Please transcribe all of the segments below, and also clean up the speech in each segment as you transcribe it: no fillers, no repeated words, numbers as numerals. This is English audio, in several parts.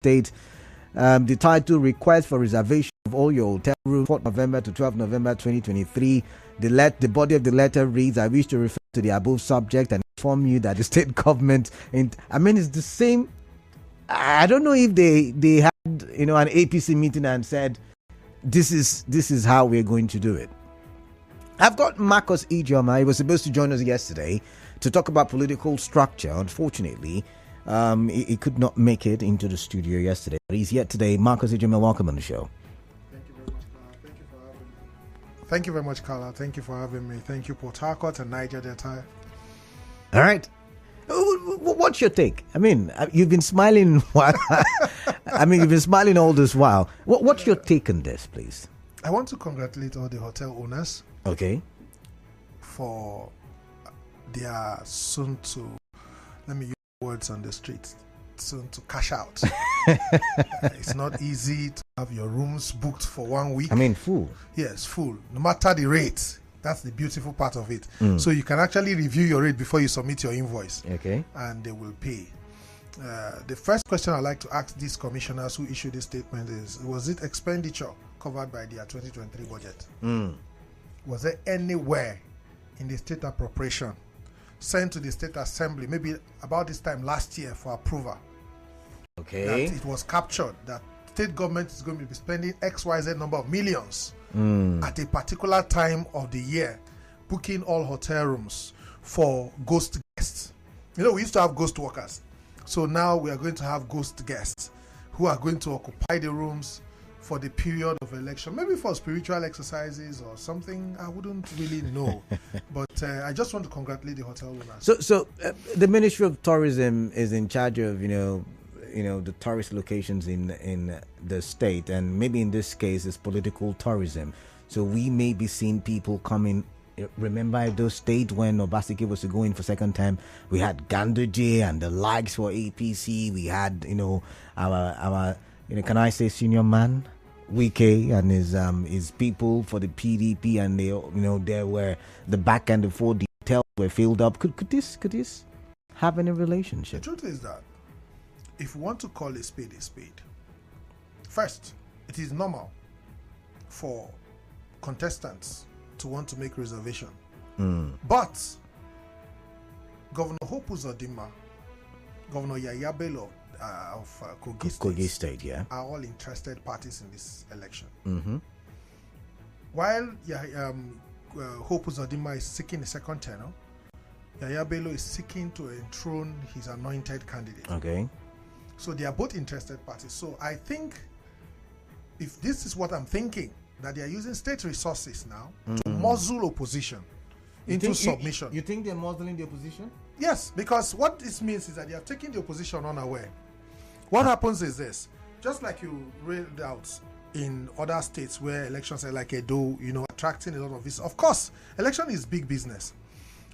State. The title, Request for Reservation of All Your Hotel Rooms, 4th November to 12th November 2023. The body of the letter reads, I wish to refer to the above subject and inform you that the state government, it's the same. I don't know if they had, an APC meeting and said, this is how we're going to do it. I've got Marcus Ijioma. He was supposed to join us yesterday to talk about political structure. Unfortunately, he could not make it into the studio yesterday, but he's here today. Marcus Ijioma, welcome on the show. Thank you very much, Carla. Thank you for having me. Thank you, Port Harcourt and Niger Delta. All right. What's your take? You've been smiling while you've been smiling all this while. What's your take on this, please? I want to congratulate all the hotel owners. Okay. For their soon to, let me use words on the streets, soon to cash out. It's not easy to have your rooms booked for 1 week. Full. Yes, full. No matter the rate. That's the beautiful part of it. So you can actually review your rate before you submit your invoice. Okay. And they will pay. The first question I'd like to ask these commissioners who issued this statement is, was it expenditure covered by their 2023 budget? Was there anywhere in the state appropriation sent to the state assembly, maybe about this time last year for approval? Okay. That it was captured that state government is going to be spending XYZ number of millions at a particular time of the year, booking all hotel rooms for ghost guests. We used to have ghost workers. So now we are going to have ghost guests who are going to occupy the rooms for the period of election, maybe for spiritual exercises or something. I wouldn't really know. But I just want to congratulate the hotel owners. So the Ministry of Tourism is in charge of, the tourist locations in the state, and maybe in this case it's political tourism. So we may be seeing people coming. Remember those states when Obaseki was to go in for second time, we had Ganduje and the likes for APC. We had our can I say senior man Wike and his people for the PDP, and they there were the back and the four details were filled up. Could this have any relationship? The truth is that if you want to call a spade, first, it is normal for contestants to want to make reservation. But Governor Hope Uzodinma, Governor Yaya Bello of Kogi State, are all interested parties in this election. While Hope Uzodinma is seeking a second tenure, Yaya Bello is seeking to enthrone his anointed candidate. Okay. So they are both interested parties. So I think if this is what I'm thinking, that they are using state resources now to muzzle opposition into submission. You think they're muzzling the opposition? Yes, because what this means is that they are taking the opposition unaware. What happens is this, just like you read out in other states where elections are like Edo, attracting a lot of this. Of course, election is big business.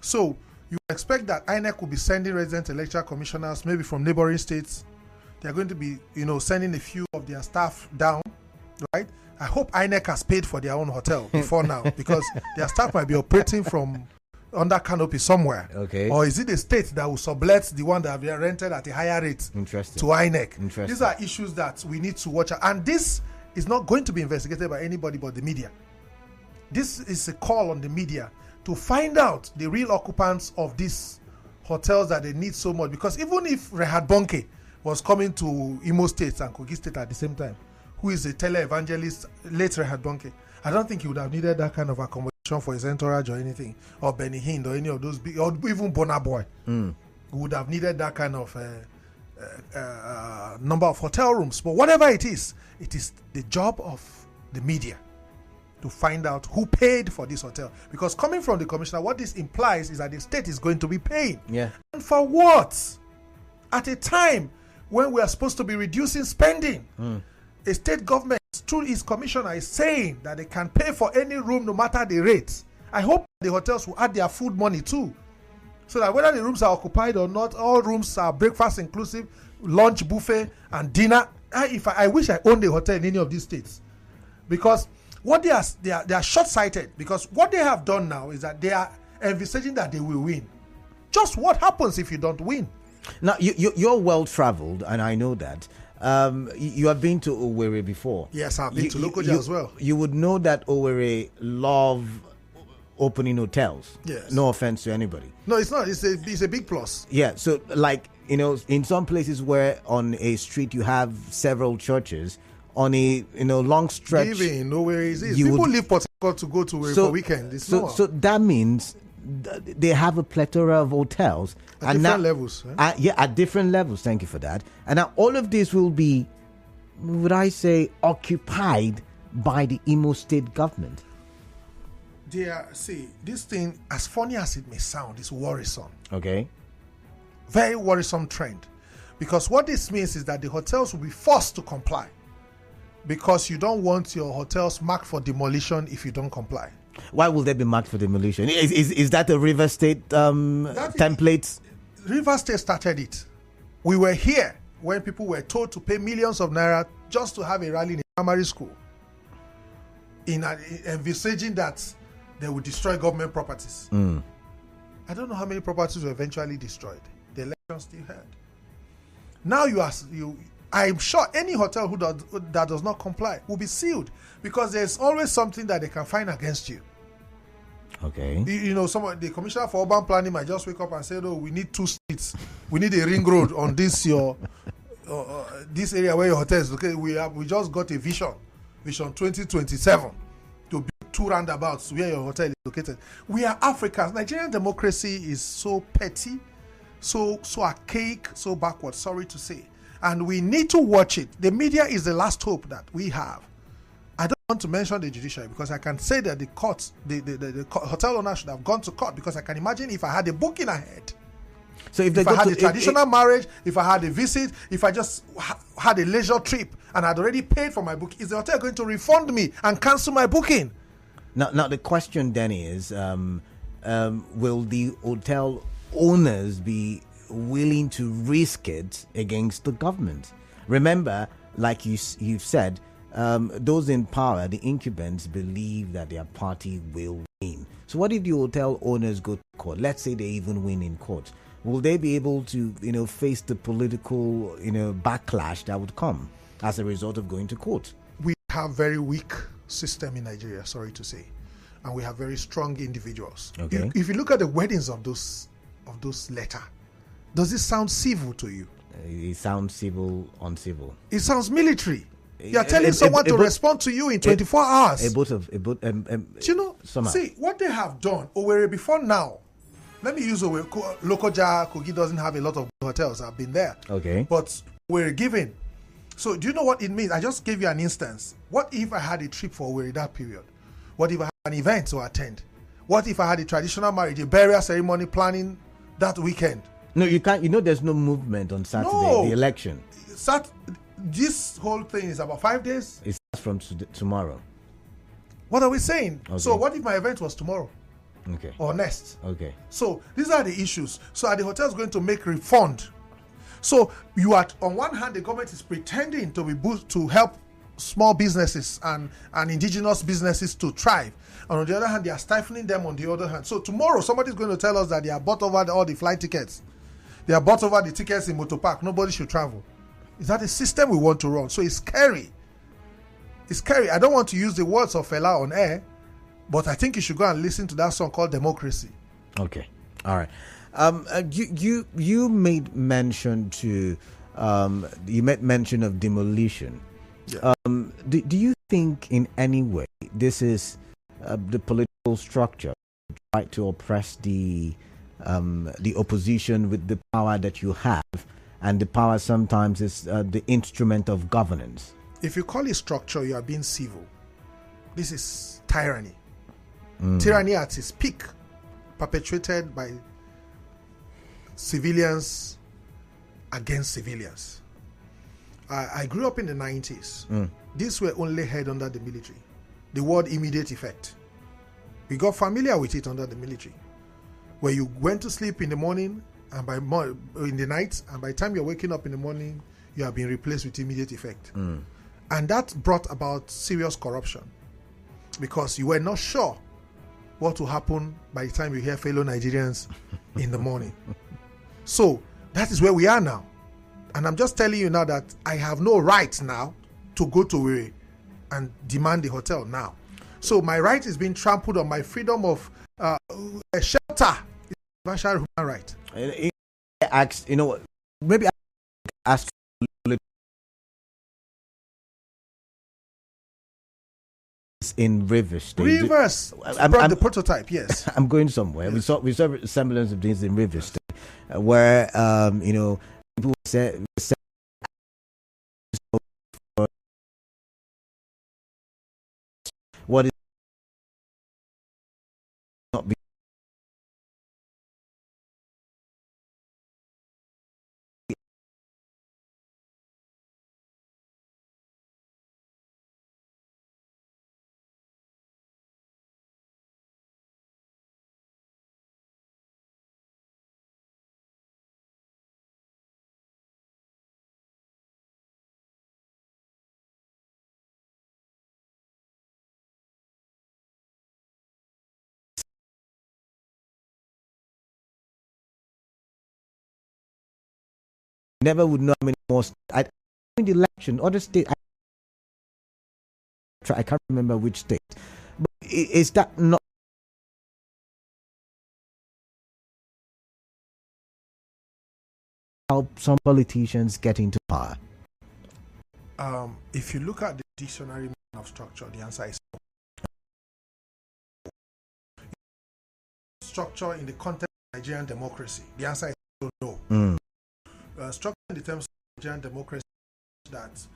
So you expect that INEC will be sending resident electoral commissioners, maybe from neighboring states. They're going to be, sending a few of their staff down, right? I hope INEC has paid for their own hotel before now, because their staff might be operating from under canopy somewhere. Okay. Or is it the state that will sublet the one that they are rented at a higher rate to INEC? Interesting. These are issues that we need to watch out. And this is not going to be investigated by anybody but the media. This is a call on the media to find out the real occupants of these hotels that they need so much. Because even if Rehad Bonke was coming to Imo State and Kogi State at the same time, who is a tele-evangelist, late Rehad Bonke, I don't think he would have needed that kind of accommodation for his entourage or anything, or Benny Hind or any of those big, or even Bona Boy, who would have needed that kind of number of hotel rooms. But whatever it is the job of the media to find out who paid for this hotel. Because coming from the commissioner, what this implies is that the state is going to be paying. Yeah. And for what? At a time when we are supposed to be reducing spending. A state government, through its commissioner, is saying that they can pay for any room no matter the rate. I hope the hotels will add their food money too, so that whether the rooms are occupied or not, all rooms are breakfast inclusive, lunch buffet and dinner. I wish I owned a hotel in any of these states, because what they are short-sighted, because what they have done now is that they are envisaging that they will win. Just what happens if you don't win? Now you're well traveled, and I know that. You have been to Owerri before. Yes, I've been to Lokoja as well. You would know that Owerri love opening hotels. Yes. No offense to anybody. No, it's not. It's a big plus. Yeah. So, like, in some places where on a street you have several churches, on a long stretch, Even know where it is. People leave Port Harcourt to go to Owerri for weekend. So that means they have a plethora of hotels at different levels. At different levels. Thank you for that. And now all of this will be, would I say, occupied by the Imo State government. See, this thing, as funny as it may sound, is worrisome. Okay. Very worrisome trend. Because what this means is that the hotels will be forced to comply. Because you don't want your hotels marked for demolition if you don't comply. Why will they be marked for demolition? Is that a River State template? River State started it. We were here when people were told to pay millions of naira just to have a rally in a primary school, envisaging that they would destroy government properties. I don't know how many properties were eventually destroyed. The election still held. Now I'm sure any hotel that does not comply will be sealed, because there's always something that they can find against you. Okay. The commissioner for urban planning might just wake up and say, "No, we need 2 streets. We need a ring road on this this area where your hotel is located. We just got a vision 2027 to build 2 roundabouts where your hotel is located." We are Africans. Nigerian democracy is so petty, so archaic, so backward. Sorry to say. And we need to watch it. The media is the last hope that we have. I don't want to mention the judiciary, because I can say that the courts, the hotel owner should have gone to court, because I can imagine if I had a booking ahead. So if I had a traditional marriage, if I had a visit, if I just had a leisure trip and I'd already paid for my booking, is the hotel going to refund me and cancel my booking? Now the question then is, will the hotel owners be willing to risk it against the government? Remember, like you've said, those in power, the incumbents, believe that their party will win. So what if the hotel owners go to court? Let's say they even win in court. Will they be able to face the political backlash that would come as a result of going to court? We have very weak system in Nigeria, sorry to say, and we have very strong individuals. Okay. If you look at the weddings of those letters, does it sound civil to you? It sounds civil, uncivil. It sounds military. You are telling someone to respond to you in 24 hours. See, what they have done, Owerri before now, let me use Owerri. Lokoja, Kogi doesn't have a lot of hotels. I've been there. Okay. But we're given. So do you know what it means? I just gave you an instance. What if I had a trip for Owerri that period? What if I had an event to attend? What if I had a traditional marriage, a burial ceremony planning that weekend? No, you can't. There's no movement on Saturday, the election. This whole thing is about 5 days. It starts from tomorrow. What are we saying? Okay. So what if my event was tomorrow? Okay. Or next? Okay. So these are the issues. So are the hotels going to make refund? So on one hand, the government is pretending to help small businesses and indigenous businesses to thrive. And on the other hand, they are stifling them on the other hand. So tomorrow, somebody's going to tell us that they are bought over all the flight tickets. They are bought over the tickets in Motor Park. Nobody should travel. Is that a system we want to run? So it's scary. It's scary. I don't want to use the words of Fela on air, but I think you should go and listen to that song called Democracy. Okay. All right. You made mention of demolition. Yeah. Do you think in any way this is the political structure try to oppress the opposition with the power that you have, and the power sometimes is the instrument of governance? If you call it structure, you are being civil. This is tyranny. Tyranny at its peak, perpetuated by civilians against civilians. I grew up in the 90s. These were only heard under the military. The word immediate effect. We got familiar with it under the military, where you went to sleep in the morning and in the night, and by the time you're waking up in the morning, you have been replaced with immediate effect. And that brought about serious corruption, because you were not sure what will happen by the time you hear fellow Nigerians in the morning. So that is where we are now. And I'm just telling you now that I have no right now to go to Owerri and demand the hotel now. So my right is being trampled on. My freedom of shelter is a universal human right. Asked, maybe I ask in Rivers State. Rivers, I'm the prototype. Yes, I'm going somewhere. Yes. We saw a semblance of things in Rivers State, where people said what is not be never would know how many more. I in the election, other state. I can't remember which state, but is that not how some politicians get into power? If you look at the dictionary of structure, the answer is no. Structure in the context of Nigerian democracy, the answer is no. Structure in the terms of Nigerian democracy is that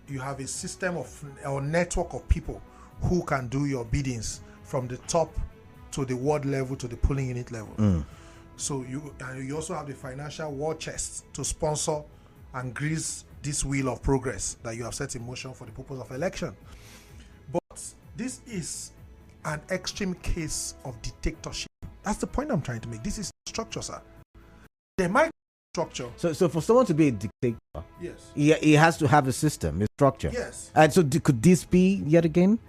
you have a system of or network of people who can do your biddings from the top to the ward level to the polling unit level. So you also have the financial war chest to sponsor and grease this wheel of progress that you have set in motion for the purpose of election. But this is an extreme case of dictatorship. That's the point I'm trying to make. This is structure, sir. There might be structure. So for someone to be a dictator, yes, he has to have a system, a structure. Yes. And so could this be yet again?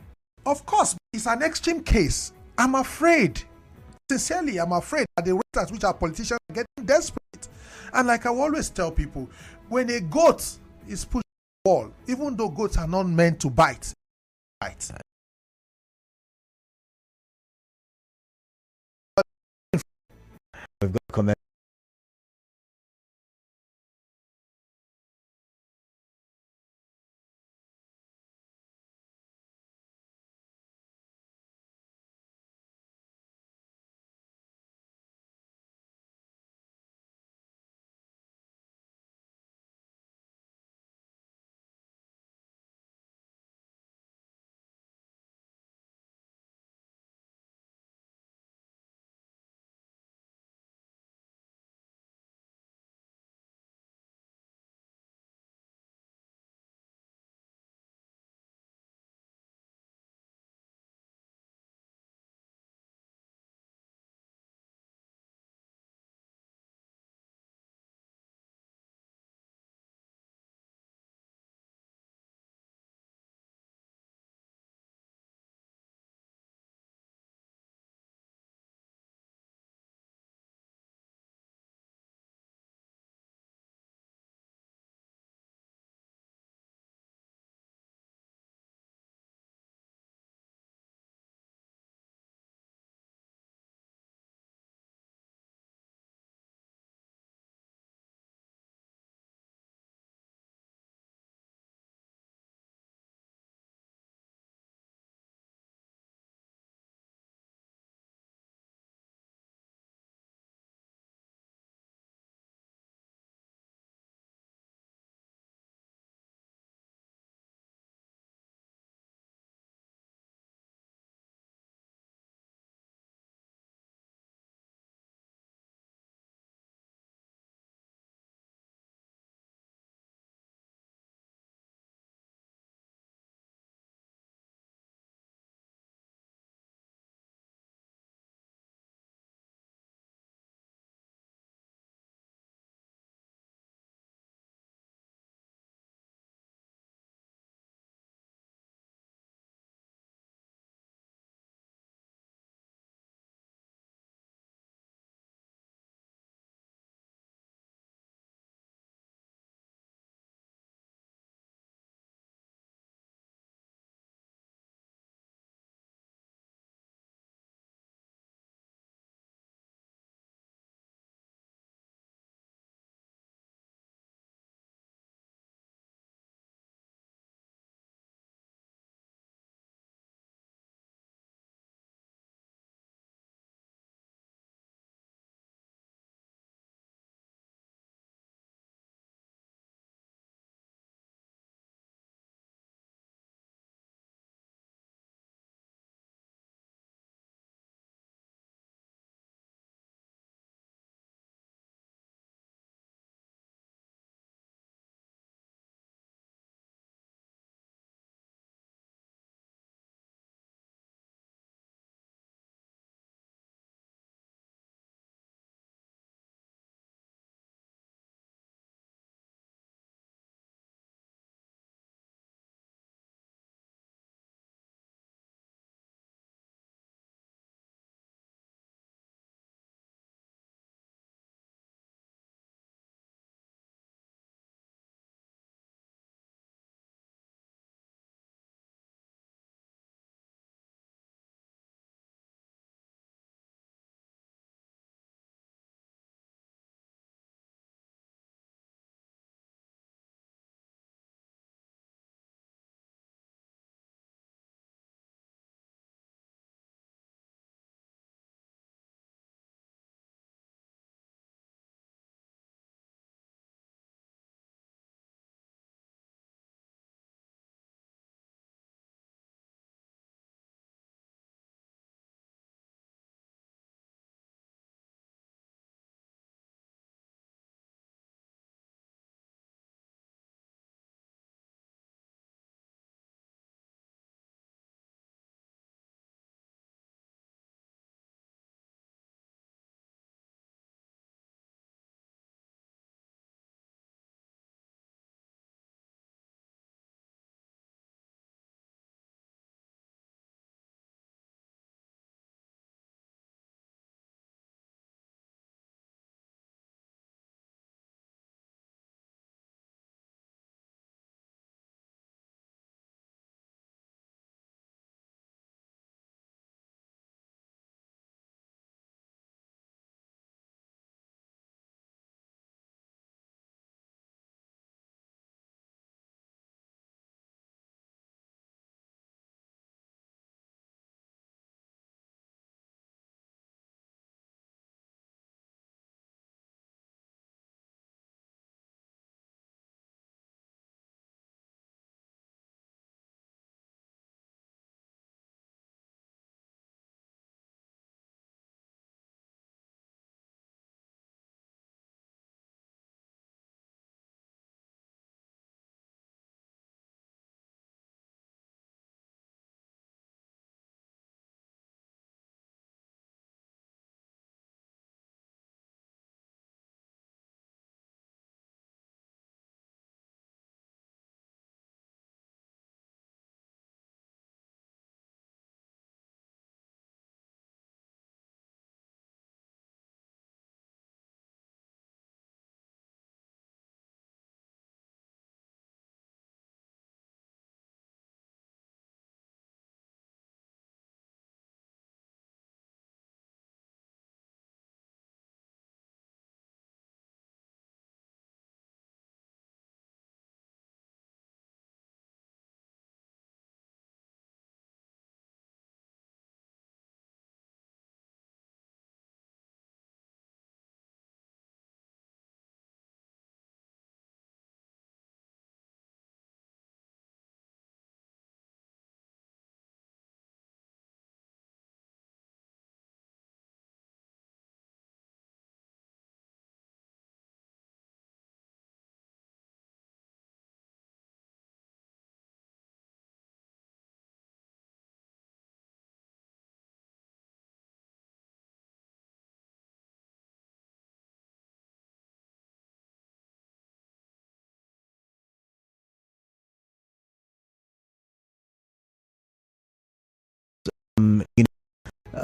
Of course, it's an extreme case. I'm afraid. Sincerely, I'm afraid at the rate at which our politicians are getting desperate. And like I always tell people, when a goat is pushed to the wall, even though goats are not meant to bite. We've got comment.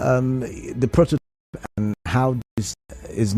the prototype and how this is